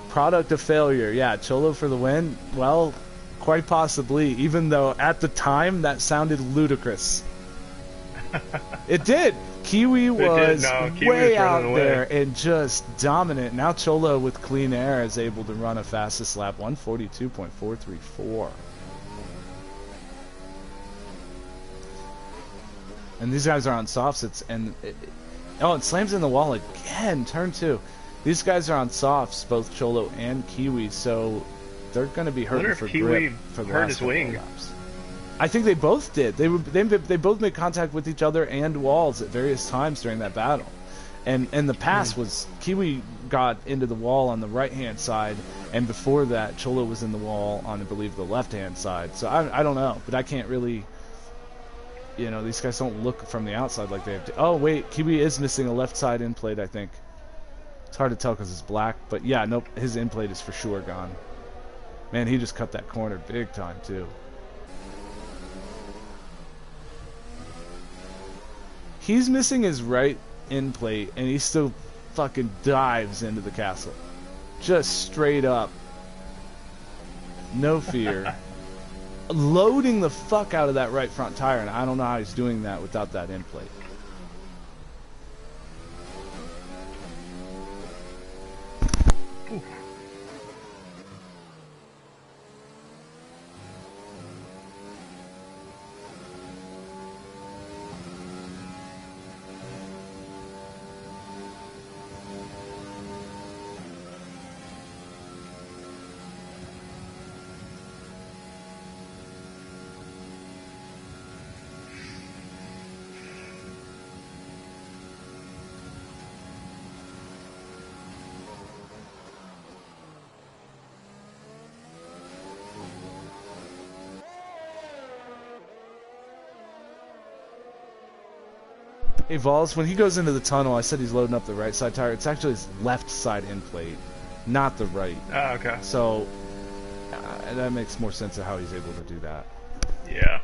product of failure, yeah, Cholo for the win. Well, quite possibly, even though at the time that sounded ludicrous. It did. Kiwi was way out there and just dominant. Now Cholo with clean air is able to run a fastest lap, 142.434. And these guys are on softs. And Slam's in the wall again, turn 2. These guys are on softs, both Cholo and Kiwi, so they're going to be hurting for grip for the last couple of laps. I think they both did. They both made contact with each other and walls at various times during that battle. And the pass was Kiwi got into the wall on the right-hand side, and before that, Cholo was in the wall on, I believe, the left-hand side. So I don't know, but I can't really... You know, these guys don't look from the outside like they have to. Oh, wait, Kgee is missing a left side end plate, I think. It's hard to tell because it's black, but yeah, nope, his end plate is for sure gone. Man, he just cut that corner big time, too. He's missing his right end plate, and he still fucking dives into the castle. Just straight up. No fear. Loading the fuck out of that right front tire, and I don't know how he's doing that without that end plate. Hey Vols, when he goes into the tunnel, I said he's loading up the right side tire. It's actually his left side end plate, not the right. Oh, okay. So that makes more sense of how he's able to do that. Yeah.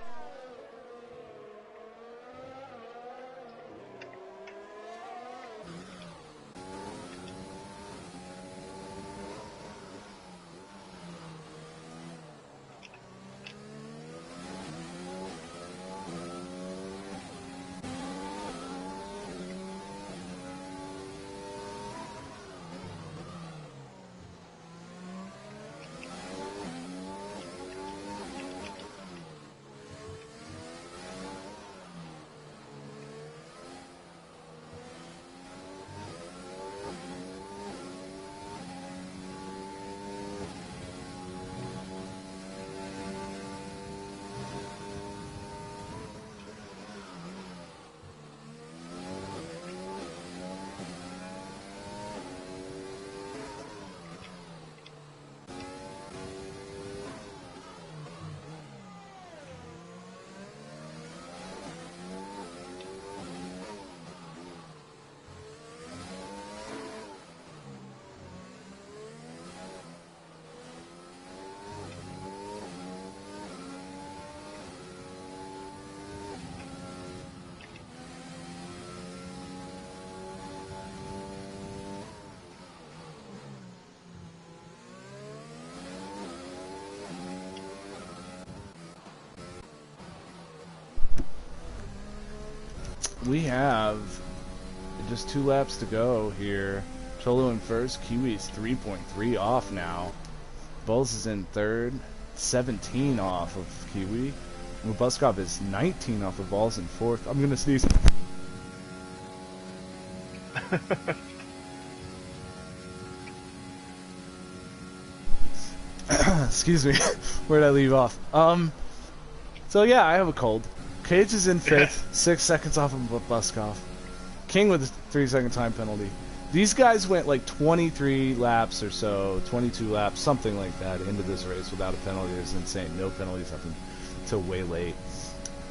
we have just 2 laps to go here. Cholo in first. Kiwi's 3.3 off now. Vols is in third. 17 off of Kgee. Mabbuskov is 19 off of Vols in fourth. I'm gonna sneeze. Excuse me. Where'd I leave off? So yeah, I have a cold. Kgee is in fifth, 6 seconds off of Mabbuskov. King with a 3-second time penalty. These guys went like 23 laps or so, 22 laps, something like that, into this race without a penalty. It's insane. No penalties up until way late.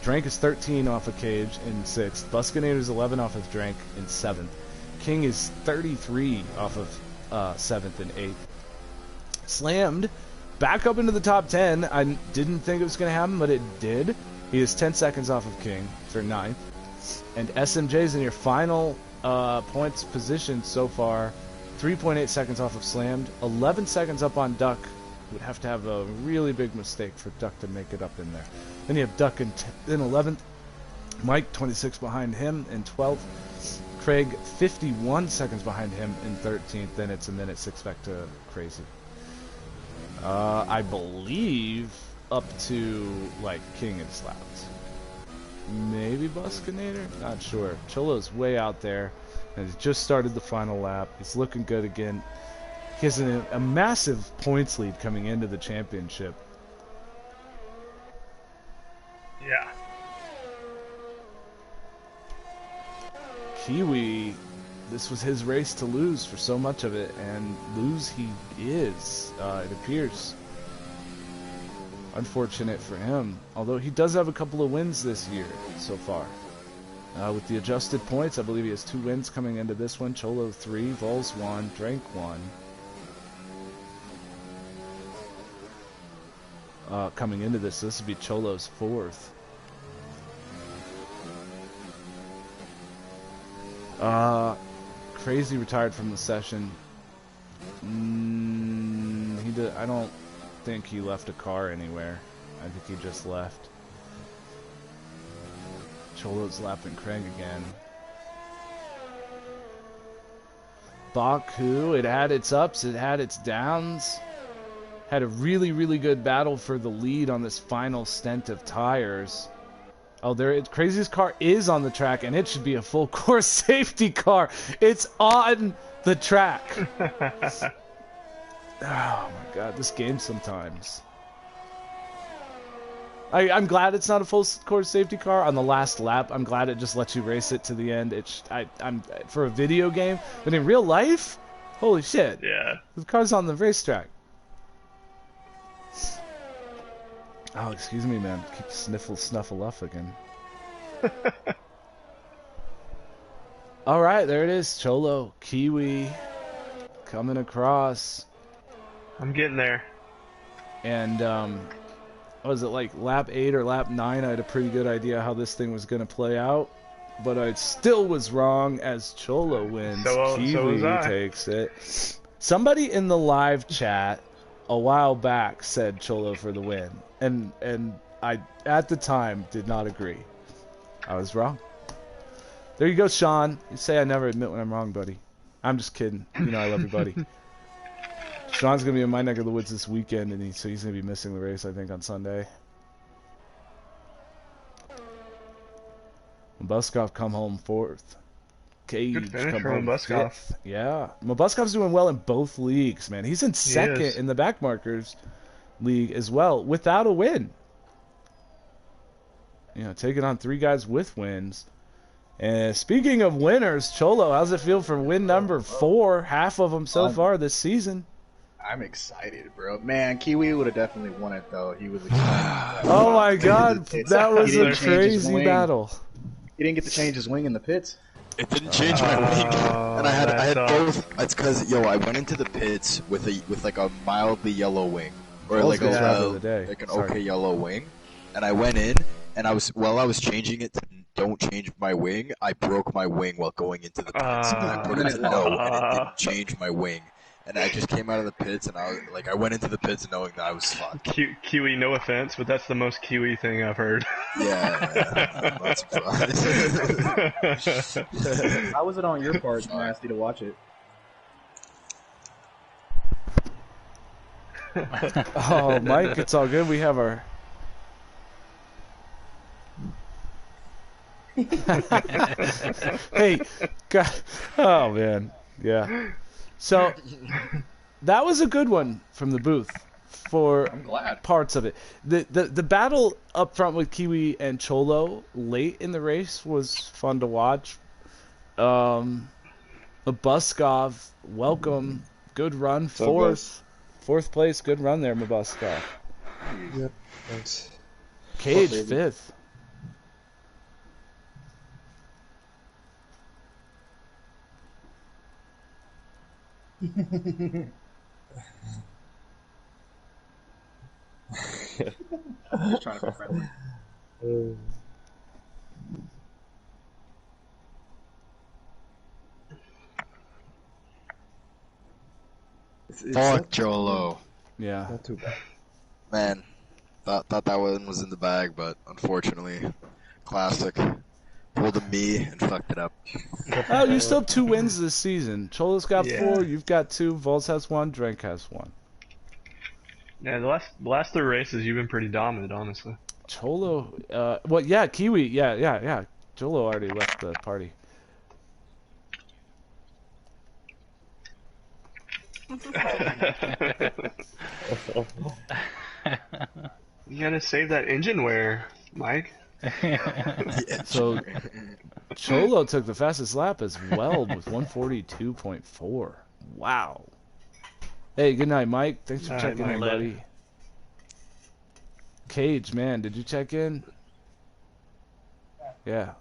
Drank is 13 off of Kgee in 6th. Buskinator's 11 off of Drank in 7th. King is 33 off of 7th and 8th. Slammed back up into the top 10. I didn't think it was going to happen, but it did. He is 10 seconds off of King for 9th. And SMJ's in your final points position so far. 3.8 seconds off of Slammed. 11 seconds up on Duck. Would have to have a really big mistake for Duck to make it up in there. Then you have Duck in 11th. Mike, 26 behind him in 12th. Craig, 51 seconds behind him in 13th. Then it's a minute 6 back to Crazy. I believe up to like King and Slaps. Maybe Buskinator? Not sure. Cholo's way out there, and he's just started the final lap. He's looking good again. He has a massive points lead coming into the championship. Yeah. Kiwi, this was his race to lose for so much of it, and lose he is, it appears. Unfortunate for him, although he does have a couple of wins this year so far. With the adjusted points, I believe he has 2 wins coming into this one. Cholo 3, Vols 1, Drank 1. Coming into this would be Cholo's 4th. Crazy retired from the session. I don't think he left a car anywhere. I think he just left. Cholo's lapping Craig again. Baku, it had its ups, it had its downs. Had a really, really good battle for the lead on this final stint of tires. Oh, Crazy's car is on the track, and it should be a full course safety car. It's on the track. Oh my god, this game sometimes. I'm glad it's not a full course safety car on the last lap. I'm glad it just lets you race it to the end. I'm for a video game, but in real life, holy shit. Yeah. The car's on the racetrack. Oh, excuse me, man. Keep snuffle-uff-again. All right, there it is. Cholo, Kiwi, coming across. I'm getting there. And, was it like lap 8 or lap 9? I had a pretty good idea how this thing was going to play out. But I still was wrong as Cholo wins. Kiwi takes it. Somebody in the live chat a while back said Cholo for the win. And I, at the time, did not agree. I was wrong. There you go, Sean. You say I never admit when I'm wrong, buddy. I'm just kidding. You know I love you, buddy. Sean's going to be in my neck of the woods this weekend, and so he's going to be missing the race, I think, on Sunday. Mabbuskov come home 4th. Kgee come home 5th. Yeah. Mabuskov's doing well in both leagues, man. He's in 2nd in the backmarkers league as well, without a win. You know, taking on 3 guys with wins. And speaking of winners, Cholo, how's it feel for win number 4? Half of them so far this season. I'm excited, bro. Man, Kiwi would have definitely won it, though. He was excited. Oh, my God. That was a crazy battle. He didn't get to change his wing in the pits. It didn't change my wing. And I had both. It's because, I went into the pits with like a mildly yellow wing. Or like an okay yellow wing. And I went in, and while I was changing it to don't change my wing, I broke my wing while going into the pits. And I put it to no, and it didn't change my wing. and I just came out of the pits, and I was like, I went into the pits knowing that I was fucked. Kiwi, no offense, but that's the most Kiwi thing I've heard. Yeah, I'm not surprised. How was it on your part, Nasty, to watch it? Oh, Mike, it's all good. We have our... Hey, God. Oh, man. Yeah. So, that was a good one from the booth for I'm glad. parts of it. The battle up front with Kiwi and Cholo late in the race was fun to watch. Mabbuskov, welcome. Good run. Fourth place. Good run there, Mabbuskov. Yep, thanks. Kgee, fifth. Just trying to be friendly. Fuck Cholo. Yeah. Not too bad. Man, thought that one was in the bag, but unfortunately, classic. Pulled a me and fucked it up. Oh, you still have 2 wins this season. Cholo's got Yeah. 4, you've got 2, Vols has 1, Drank has 1. Yeah, the last 3 races you've been pretty dominant, honestly. Cholo, well, yeah, Kiwi, yeah. Cholo already left the party. You gotta save that engine wear, Mike. Yeah, So, Cholo took the fastest lap as well with 142.4. Wow. Hey, good night, Mike. Thanks for All right, checking in, Mike. buddy. Kgee, man, did you check in? Yeah.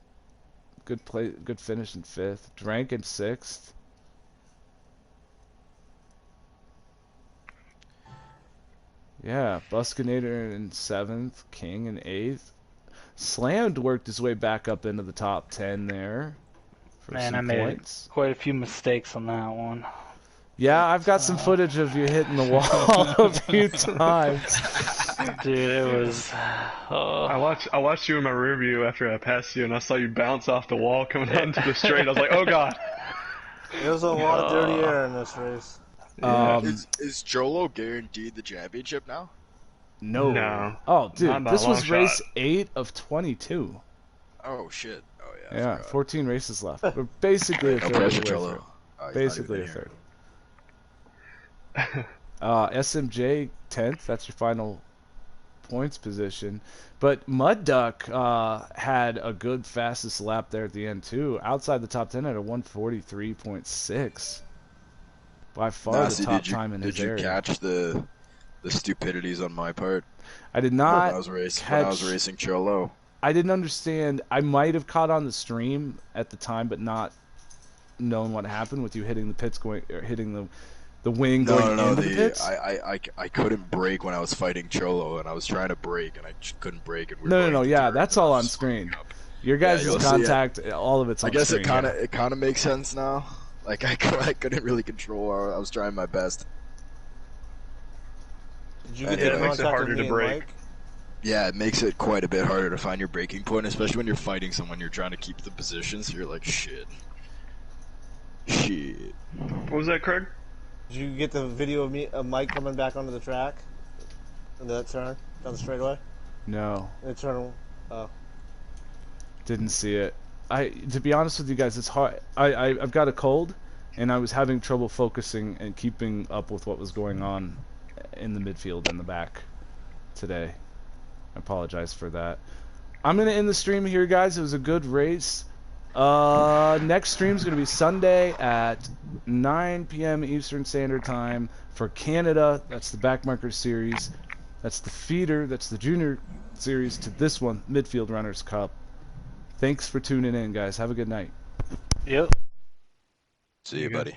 Good play, good finish in 5th. Drank in 6th. Yeah, Buskinator in 7th, King in 8th. Slammed worked his way back up into the top 10 there. For Man, some I made points. quite a few mistakes on that one. Yeah, I've got some footage of you hitting the wall a few times. Dude, it was... I watched you in my rear view after I passed you, and I saw you bounce off the wall coming out into the straight. I was like, oh god. There was a lot of dirty air in this race. Is Cholo guaranteed the championship now? No. No. Oh, dude, Not by a this was long race shot. 8 of 22. Oh shit! Oh yeah. I Yeah, forgot. 14 races left. We're basically a No third of the pressure, way Cholo. through. Oh, he's Basically a not even third. SMJ 10th, that's your final points position. But Mud Duck had a good fastest lap there at the end too. Outside the top 10 at a 143.6. By far Nasty, the top time in his Did you area. catch the stupidities on my part I did when not I was racing catch. Cholo? I didn't understand. I might have caught on the stream at the time, but not known what happened with you hitting the pits going, or hitting the wing going into the pits. I couldn't brake when I was fighting Cholo, and I was trying to brake, and I just couldn't brake. And we were No, going into yeah, turns, that's and I all was on just screen. fucking up. Your guys' you'll see it. contact, all of it's on I guess screen. it kind of makes sense now. Like I couldn't really control. I was trying my best. Did you Yeah, get it the makes it contact harder with to me and brake. Mike? Yeah, it makes it quite a bit harder to find your braking point, especially when you're fighting someone. You're trying to keep the positions. You're like shit. What was that, Craig? Did you get the video of Mike coming back onto the track? Into that turn? Down the straightaway? No, And the turn... Oh. didn't see it. To be honest with you guys, it's hard. I've got a cold, and I was having trouble focusing and keeping up with what was going on in the midfield and the back today. I apologize for that. I'm gonna end the stream here, guys. It was a good race. Next stream's gonna be Sunday at 9 p.m. Eastern Standard Time for Canada. That's the Backmarker Series. That's the feeder. That's the junior series to this one, Midfield Runners Cup. Thanks for tuning in, guys. Have a good night. Yep. See you, buddy.